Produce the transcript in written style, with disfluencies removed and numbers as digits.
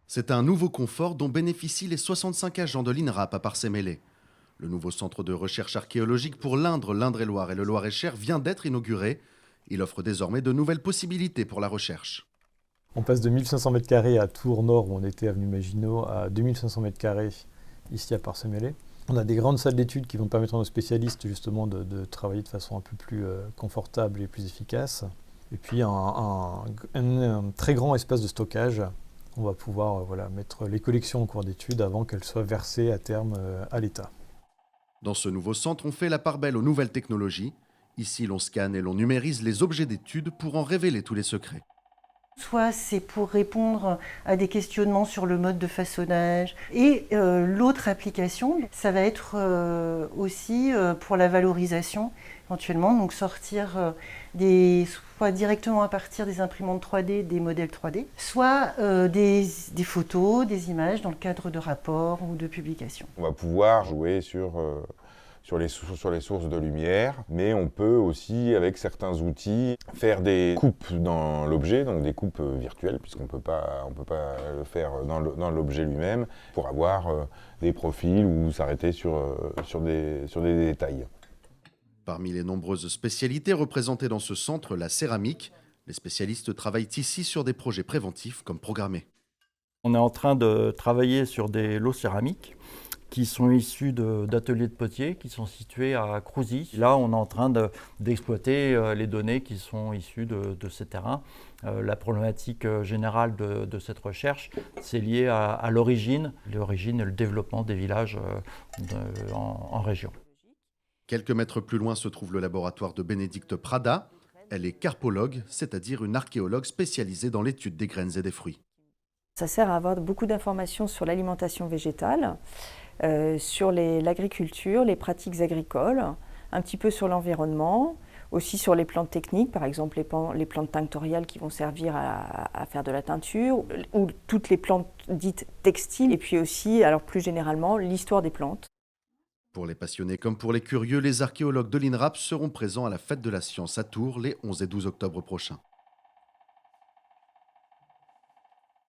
C'est un nouveau confort dont bénéficient les 65 agents de l'INRAP à Parcé-Mélé. Le nouveau centre de recherche archéologique pour l'Indre, l'Indre-et-Loire et le Loir-et-Cher vient d'être inauguré. Il offre désormais de nouvelles possibilités pour la recherche. On passe de 1500 m² à Tours Nord, où on était avenue Maginot, à 2500 m² ici à Parcé-Mélé. On a des grandes salles d'études qui vont permettre à nos spécialistes justement de travailler de façon un peu plus confortable et plus efficace. Et puis un très grand espace de stockage. On va pouvoir mettre les collections en cours d'études avant qu'elles soient versées à terme à l'État. Dans ce nouveau centre, on fait la part belle aux nouvelles technologies. Ici, l'on scanne et l'on numérise les objets d'étude pour en révéler tous les secrets. Soit c'est pour répondre à des questionnements sur le mode de façonnage. Et l'autre application, ça va être aussi pour la valorisation, éventuellement. Donc sortir soit directement à partir des imprimantes 3D, des modèles 3D, soit des photos, des images dans le cadre de rapports ou de publications. On va pouvoir jouer sur les sources de lumière, mais on peut aussi, avec certains outils, faire des coupes dans l'objet, donc des coupes virtuelles, puisqu'on peut pas le faire dans l'objet lui-même, pour avoir des profils ou s'arrêter sur des détails. Parmi les nombreuses spécialités représentées dans ce centre, la céramique. Les spécialistes travaillent ici sur des projets préventifs comme programmés. On est en train de travailler sur des lots céramiques qui sont issus d'ateliers de potiers qui sont situés à Crouzy. Là, on est en train d'exploiter les données qui sont issues de ces terrains. La problématique générale de cette recherche, c'est lié à l'origine et le développement des villages en région. Quelques mètres plus loin se trouve le laboratoire de Bénédicte Prada. Elle est carpologue, c'est-à-dire une archéologue spécialisée dans l'étude des graines et des fruits. Ça sert à avoir beaucoup d'informations sur l'alimentation végétale, sur l'agriculture, les pratiques agricoles, un petit peu sur l'environnement, aussi sur les plantes techniques, par exemple les plantes tinctoriales qui vont servir à faire de la teinture, ou toutes les plantes dites textiles, et puis aussi, alors plus généralement, l'histoire des plantes. Pour les passionnés comme pour les curieux, les archéologues de l'INRAP seront présents à la Fête de la Science à Tours les 11 et 12 octobre prochains.